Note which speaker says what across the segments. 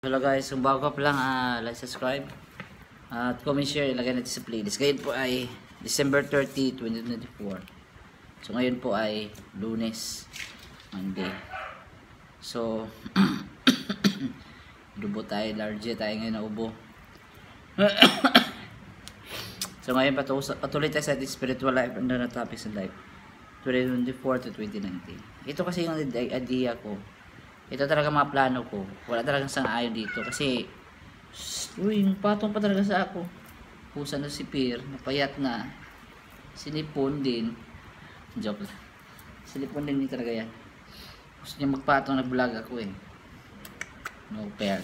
Speaker 1: Hello guys, kung bago ka pa lang, like, subscribe at comment, share, ilagay natin sa playlist. Ngayon po ay December 30, 2024. So ngayon po ay Lunes, Monday. So dubo tayo, large tayo ngayon na ubo. So ngayon patuloy tayo sa ating spiritual life and the topics in life 2024 to 2019. Ito kasi yung idea ko. Ito talaga mga plano ko. Wala talagang sang-ayon dito kasi yung patong pa talaga sa ako. Pusa na si Pierre, napayat na. Sinipon din. Joke lang. Sinipon din talaga yan. Gusto niya magpatong, nag-vlog ako eh. No fair.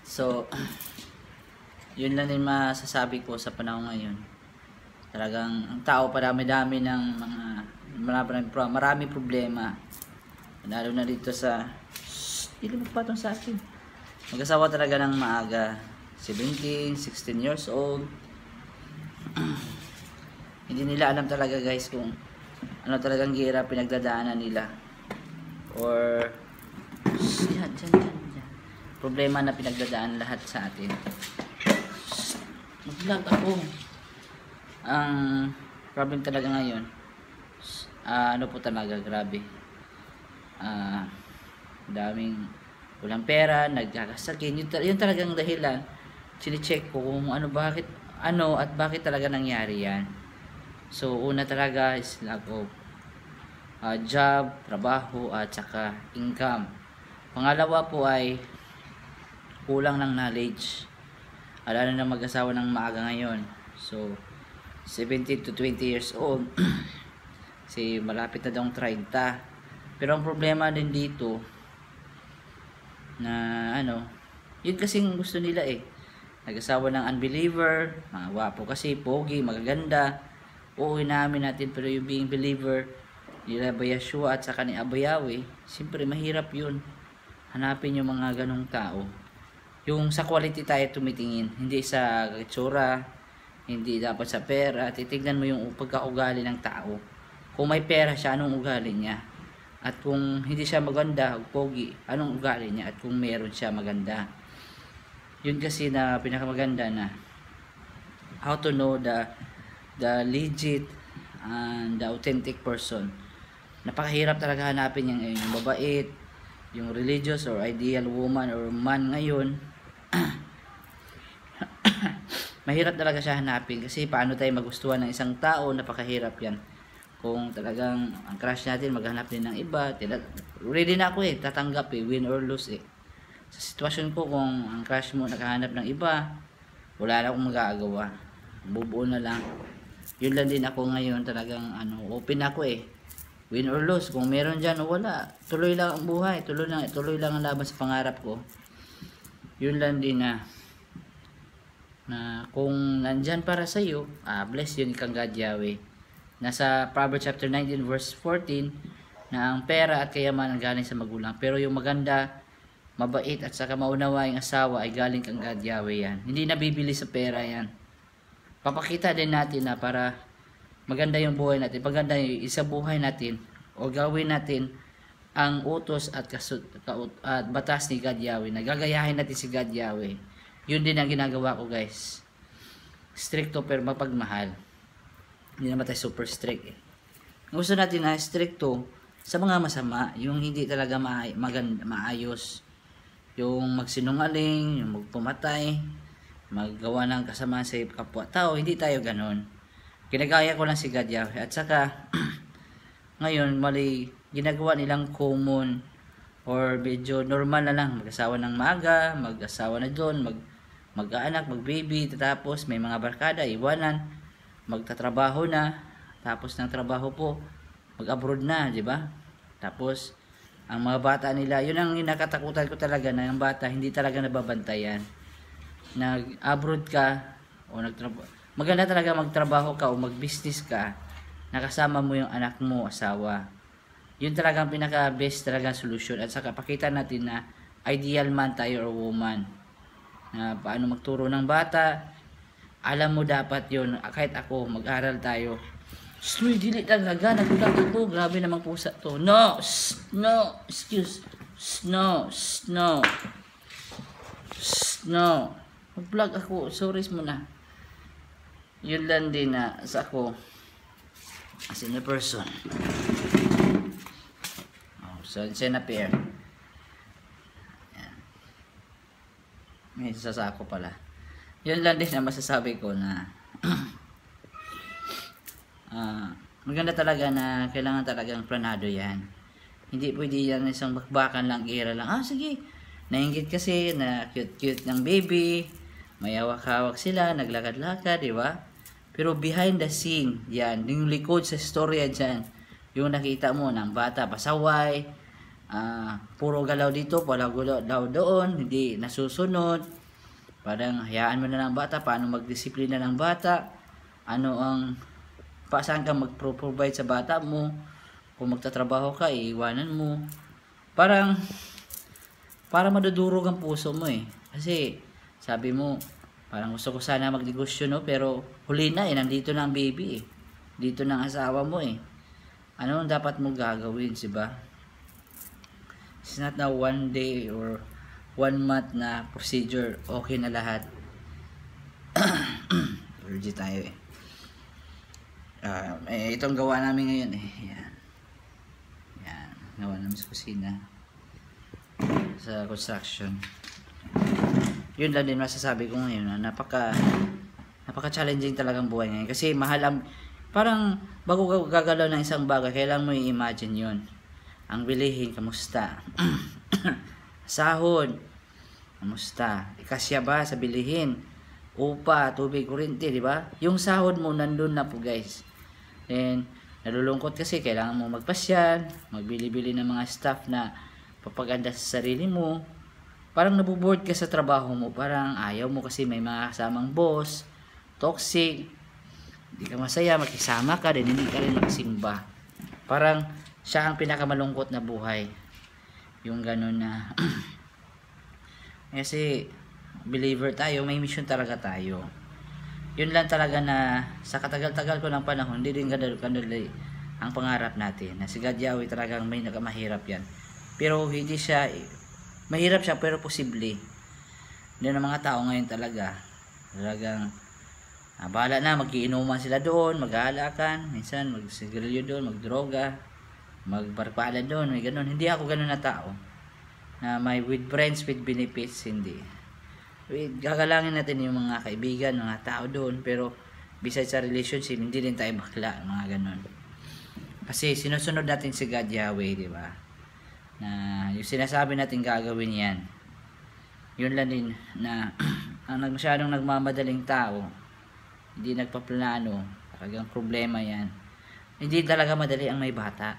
Speaker 1: So yun lang din masasabi ko sa panahon ngayon. Talagang ang tao parami-dami ng mga marami problema, lalo na dito sa hindi magpatong sa akin. Mag-asawa talaga ng maaga, 17, 16 years old. Hindi nila alam talaga guys kung ano talagang gira pinagdadaanan nila or yan. Problema na pinagdadaan lahat sa atin. Mag-vlog ako. Ang problem talaga ngayon, ano po talaga, grabe. Daming walang pera, nagkakasakit. Yun talagang dahilan. Sine-check ko kung bakit talaga nangyari yan. So, una talaga is lack of job, trabaho, at saka income. Pangalawa po ay kulang ng knowledge. Lalo na mag-asawa ng maaga ngayon. So, 17 to 20 years old. Kasi malapit na daw 30. Pero ang problema din dito na yun kasing gusto nila eh. Nag-asawa ng unbeliever, wapo kasi, pogi, magaganda. Oo, inamin natin, pero yung being believer nila Yeshua at saka ni Abayawe, siyempre mahirap yun. Hanapin yung mga ganong tao. Yung sa quality tayo tumitingin, hindi sa itsura, hindi dapat sa pera. Titignan mo yung pagkaugali ng tao. Kung may pera siya, anong ugali niya? At kung hindi siya maganda, pogi, anong ugali niya? At kung meron siya maganda. Yun kasi na pinakamaganda na how to know the legit and the authentic person. Napakahirap talaga hanapin yung mabait, yung religious or ideal woman or man ngayon. Mahirap talaga siya hanapin kasi paano tayo magustuhan ng isang tao, napakahirap yan. Kung talagang ang crush natin maghanap din ng iba, ready na ako eh, tatanggap eh, win or lose eh. Sa sitwasyon ko, kung ang crush mo nakahanap ng iba, wala na akong magagawa, bubuo na lang. Yun lang din ako ngayon, talagang open ako eh, win or lose. Kung meron dyan o wala, tuloy lang ang buhay, tuloy lang ang laban sa pangarap ko. Yun lang din na kung nandyan para sa iyo, bless yun kang God Yahweh. Nasa Proverbs chapter 19 verse 14 na ang pera at kayamanan galing sa magulang, pero yung maganda, mabait at saka maunawaing asawa ay galing kang God Yahweh yan. Hindi nabibili sa pera yan. Papakita din natin na para maganda yung buhay natin, maganda yung isa buhay natin, o gawin natin ang utos at batas ni God Yahweh, nagagayahin natin si God Yahweh. Yun din ang ginagawa ko guys. Stricto pero mapagmahal. Hindi naman tayo super strict eh. Gusto natin na stricto sa mga masama, yung hindi talaga maayos. Yung magsinungaling, yung magpumatay, maggawa ng kasamaan sa kapwa-tao, hindi tayo ganon. Ginagaya ko lang si God Yahweh. At saka ngayon mali ginagawa nilang common or medyo normal na lang, mag-asawa ng maaga, mag-asawa na doon, mag-anak, mag-baby, tapos may mga barkada, iwanan, magtatrabaho na, tapos ng trabaho po, mag-abroad na, di ba? Tapos, ang mga bata nila, yun ang nakatakutan ko talaga, na yung bata, hindi talaga nababantayan. Nag-abroad ka, o maganda talaga magtrabaho ka, o mag-business ka, nakasama mo yung anak mo, asawa. Yun talagang pinaka-best talaga solution. At saka pakita natin na ideal man tayo or woman. Na paano magturo ng bata. Alam mo dapat yun. Kahit ako, mag-aral tayo. Uy, dili talaga. Nagulat ako. Grabe namang pusa to. No! No! Excuse. Snow. Snow. Snow. Mag-vlog ako. Sorry muna. Yun lang din na sa ako. As in a person. Oh, so, it's in a pair. Yan. May sasako pala. Yun lang din na masasabi ko na maganda talaga na kailangan talagang planado yan. Hindi pwede yan isang bakbakan lang, ira lang. Sige, nainggit kasi na cute-cute ng baby, may hawak-hawak sila, naglakad-lakad, di ba? Pero behind the scene, yan, yung likod sa storya dyan, yung nakita mo ng bata, pasaway, puro galaw dito, pala galaw doon, hindi nasusunod. Parang hayaan mo na ng bata, paano magdisiplina ng bata, ano ang saan ka mag-provide sa bata mo, kung magtatrabaho ka, iiwanan mo. Parang madudurog ang puso mo eh. Kasi sabi mo, parang gusto ko sana magnegosyo, no? Pero huli na eh, nandito na ang baby eh. Dito na ang asawa mo eh. Ano ang dapat mo gagawin, diba? It's not na one day or 1 month na procedure, okay na lahat. Allergy tayo eh. Itong gawa namin ngayon eh. Yan. Yan. Gawa namin sa kusina. Sa construction. Yun lang din masasabi ko ngayon na napaka-challenging talagang buhay ngayon. Kasi mahal ang, parang bago gagalaw ng isang bagay, kailangan mo i-imagine yun. Ang bilihin, kamusta? Sahod, kamusta? Ikasya ba sa bilihin? Upa, tubig, kuryente, di ba? Yung sahod mo nandun na po, guys. And nalulungkot kasi kailangan mo magpasyal, magbili-bili ng mga stuff na papaganda sa sarili mo. Parang nabuboard ka sa trabaho mo, parang ayaw mo kasi may mga kasamang boss, toxic, hindi ka masaya, makisama ka din, hindi ka rin magsimba. Parang siya ang pinakamalungkot na buhay. Yung ganun na kasi believer tayo, may mission talaga tayo. Yun lang talaga na sa katagal-tagal ko ng panahon, hindi din kadali ang pangarap natin. Na si God Yahweh talagang may nakamahirap yan. Pero hindi siya, mahirap siya pero posible. Hindi ng mga tao ngayon talagang bahala na, magiinuman sila doon, mag-aalakan, minsan magsigarilyo doon, magdroga, magbarpalan doon, may ganun. Hindi ako ganun na tao. Na may with friends, with benefits, hindi. Gagalangin natin yung mga kaibigan, mga tao doon, pero besides sa relationship, hindi din tayo bakla, mga ganun. Kasi sinusunod natin si God Yahweh, di ba? Na yung sinasabi natin gagawin yan. Yun lang din na ang masyadong nagmamadaling tao, hindi nagpaplano, talagang problema yan. Hindi talaga madali ang may bata.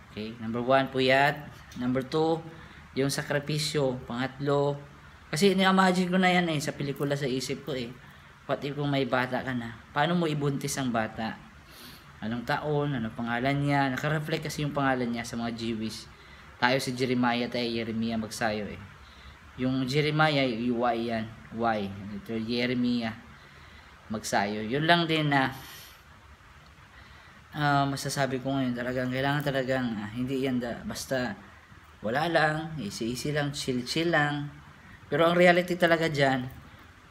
Speaker 1: Okay? Number 1, puyat. Number 2, yung sakripisyo. Pangatlo, kasi ni-imagine ko na yan eh, sa pelikula sa isip ko eh. What if kung may bata ka na? Paano mo ibuntis ang bata? Anong taon? Anong pangalan niya? Naka-reflect kasi yung pangalan niya sa mga Jewish. Tayo si Jeremiah, tayo Jeremiah magsayo eh. Yung Jeremiah, yung Y yan. Y. Ito Jeremiah magsayo. Yun lang din na masasabi ko ngayon talagang kailangan talagang hindi yan basta wala lang, easy lang, chill lang. Pero ang reality talaga dyan,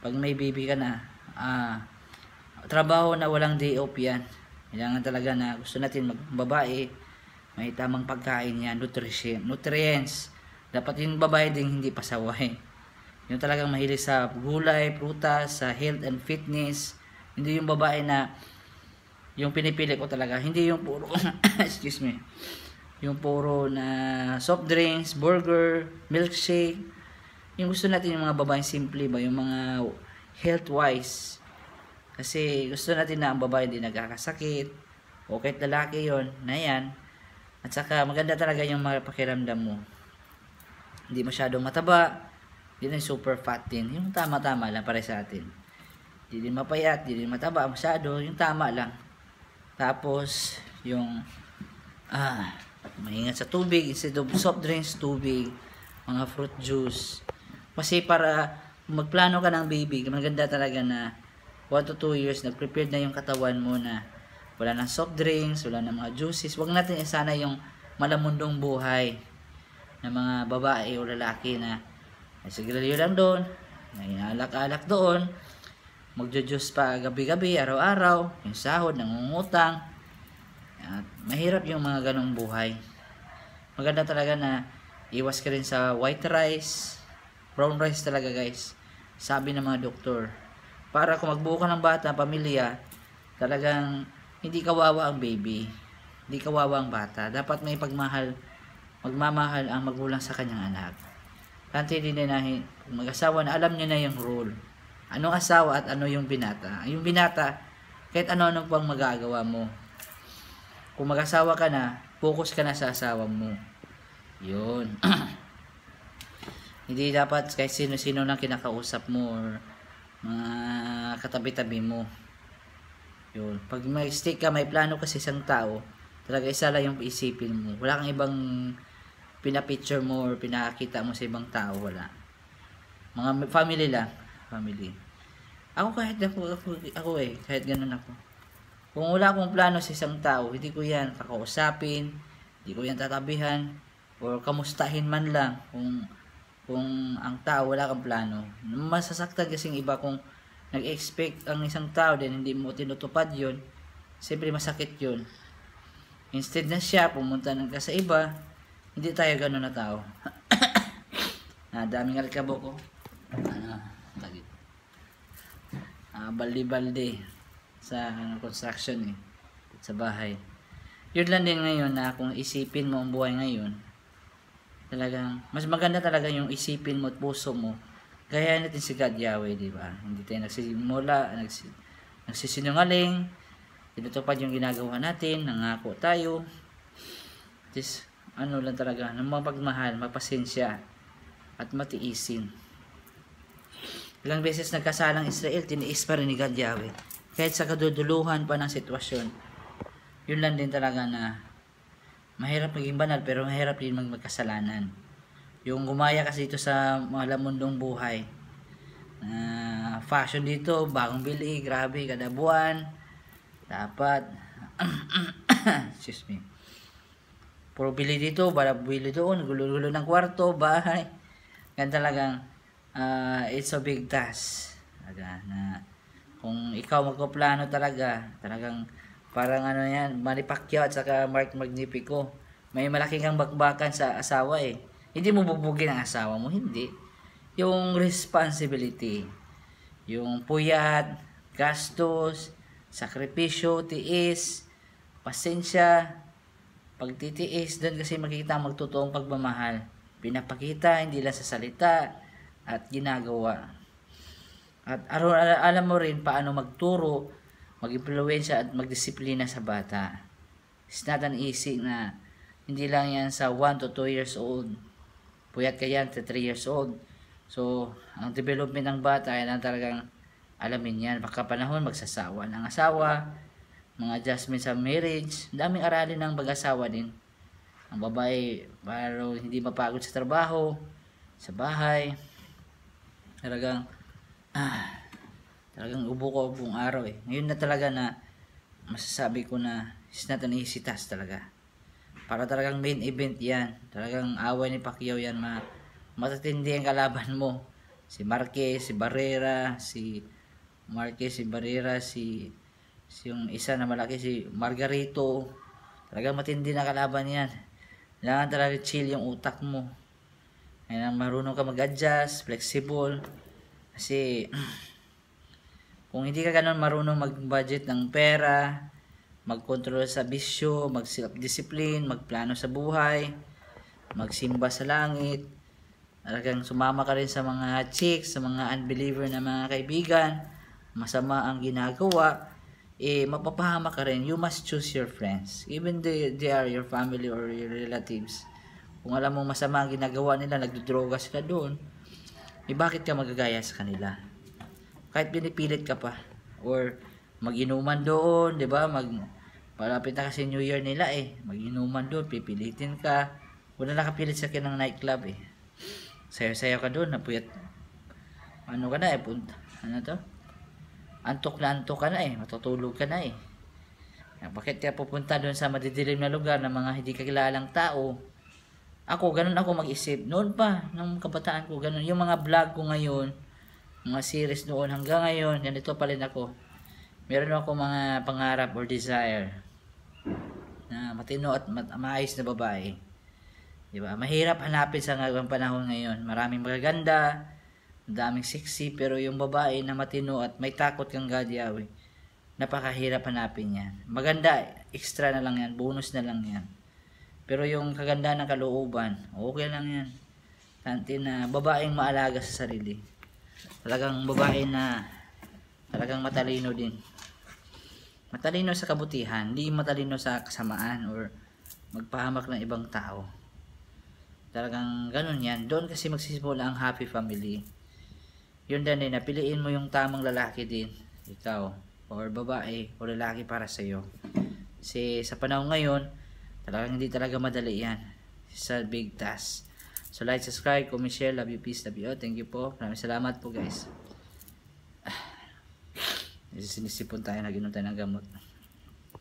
Speaker 1: pag may baby ka na, trabaho na walang day off yan. Kailangan talaga na gusto natin magbabae, may tamang pagkain yan, nutrients. Dapat yung babae din hindi pasaway. Yung talagang mahilig sa gulay, prutas, sa health and fitness. Hindi yung babae na, yung pinipili ko talaga, hindi yung puro, excuse me, yung puro na soft drinks, burger, milkshake. Yung gusto natin yung mga babaeng simple ba, yung mga health wise. Kasi gusto natin na ang babae hindi nagkakasakit, o kahit lalaki yon na yan. At saka maganda talaga yung mga pakiramdam mo. Hindi masyadong mataba, hindi rin super fat din. Yung tama-tama lang para sa atin. Hindi din mapayat, hindi din mataba masyado, yung tama lang. Tapos yung maingat sa tubig, instead of soft drinks, tubig, mga fruit juice. Kasi para magplano ka ng baby, maganda talaga na 1 to 2 years, nag-prepared na yung katawan mo na wala ng soft drinks, wala ng mga juices. Huwag natin isana yung malamundong buhay. ng mga babae o lalaki na nasigarilyo lang doon, na inaalak-alak doon, magjo-juice pa gabi-gabi, araw-araw, yung sahod, nangungutang. At mahirap yung mga ganong buhay. Maganda talaga na iwas ka rin sa white rice, brown rice talaga guys, sabi ng mga doktor. Para kung magbuo ka ng bata, pamilya, talagang hindi kawawa ang baby, hindi kawawa ang bata. Dapat may magmamahal ang magulang sa kanyang anak. Kanti din na mag-asawa na alam niya na yung rule. Anong asawa at ano yung binata. Yung binata, kahit ano-ano pang magagawa mo. Kung mag-asawa ka na, focus ka na sa asawa mo. Yun. Hindi dapat kahit sino-sino lang kinakausap mo or mga katabi-tabi mo. Yun. Pag may stick ka, may plano ka sa isang tao, talaga isa lang yung isipin mo. Wala kang ibang pinapicture mo or pinakita mo sa ibang tao, wala. Mga family lang, family. Ako kahit ako kahit ganun ako. Kung wala akong plano sa isang tao, hindi ko yan kakausapin, hindi ko yan tatabihan, or kamustahin man lang kung ang tao wala kang plano. Masasaktan kasing iba kung nag-expect ang isang tao din hindi mo tinutupad yun. Siyempre masakit yun. Instead na siya pumunta ka sa iba, hindi tayo gano'n na tao. Daming alikabok ko. Balde-balde sa construction sa bahay. Yun lang din ngayon na kung isipin mo ang buhay ngayon, talagang mas maganda talaga yung isipin mo at puso mo. Gaya natin si God Yahweh, di ba? Hindi tayo nagsisinungaling, tinutupad yung ginagawa natin, nangako tayo. Just ano lang talaga, ng mapagmahal, mapasensya at matiisin. Ilang beses nagkasalang Israel, tiniis pa rin ni God Yahweh. Kahit sa kaduduluhan pa ng sitwasyon. Yun lang din talaga na mahirap maging banal pero mahirap din magkasalanan. Yung gumaya kasi dito sa mga lamundong buhay. Fashion dito, bagong bili, grabe, kada buwan. Dapat, excuse me. Puro bili dito, bili doon, gulo-gulo ng kwarto, bahay. Yan talagang, it's a big task. Talaga, na kung ikaw magpaplano talagang parang ano yan, Manny Pacquiao at saka Mark Magnifico. May malaking kang bakbakan sa asawa Hindi mo bubugin ang asawa mo, hindi. Yung responsibility, yung puyat, gastos, sakripisyo, tiis, pasensya, pagtitiis, doon kasi makikita ang magtotoong pagmamahal. Pinapakita, hindi lang sa salita at ginagawa. At alam mo rin paano magturo, mag-impluwensya at magdisiplina sa bata. It's not an easy na hindi lang yan sa 1 to 2 years old. Puyat ka yan to 3 years old. So, ang development ng bata ay talagang alamin yan. Baka panahon magsasawa ng asawa, mga adjustment sa marriage, daming aralin ng mag-asawa din. Ang babae, para hindi mapagod sa trabaho, sa bahay, talagang ubo ko buong araw Ngayon na talaga na masasabi ko na it's not an easy task talaga. Para talagang main event yan. Talagang away ni Pacquiao yan. Matatindi ang kalaban mo. Si Marquez, si Barrera, si yung isa na malaki, si Margarito. Talagang matindi na kalaban yan. Kailangan talaga chill yung utak mo. Kailangan marunong ka mag-adjust, flexible. Kasi kung hindi ka ganun marunong mag-budget ng pera, mag-control sa bisyo, mag-self-discipline, magplano sa buhay, magsimba sa langit, talagang sumama ka rin sa mga chicks, sa mga unbeliever na mga kaibigan, masama ang ginagawa, mapapahama ka rin. You must choose your friends. Even they are your family or your relatives. Kung alam mo masama ang ginagawa nila, nagdodroga sila doon, bakit ka magagaya sa kanila? Kahit pinipilit ka pa or mag-inuman doon, 'di ba? Palapit na kasi New Year nila mag-inuman doon, pipilitin ka. Wala nakapilit sa kinang nightclub Sayo-sayo ka doon, napuyat. Ano ka na ano to? Antok ka na matutulog ka na Bakit ka pupunta doon sa madidilim na lugar ng mga hindi kakilalang tao? Ako, ganun ako mag-isip. Noon pa, nung kabataan ko, ganun. Yung mga vlog ko ngayon, mga series noon hanggang ngayon, ganito pa rin ako. Meron ako mga pangarap or desire na matino at maayos na babae. Di ba? Mahirap hanapin sa ngayong panahon ngayon. Maraming magaganda, daming sexy, pero yung babae na matino at may takot kang God Yahweh, napakahirap hanapin yan. Maganda, extra na lang yan, bonus na lang yan. Pero yung kaganda ng kalooban, okay lang yan. Tanti na babaeng maalaga sa sarili. Talagang babae na talagang matalino din. Matalino sa kabutihan, hindi matalino sa kasamaan or magpahamak ng ibang tao. Talagang ganun yan. Doon kasi magsisimula ang happy family. Yun din, napiliin mo yung tamang lalaki din. Ikaw, or babae, o lalaki para sa'yo. Kasi sa panahon ngayon, talagang hindi talaga madali yan. Sa big task. So like, subscribe, comment, share. Love you, peace, love you. Thank you po. Maraming salamat po guys. Sinisipon tayo, naginom tayo ng gamot.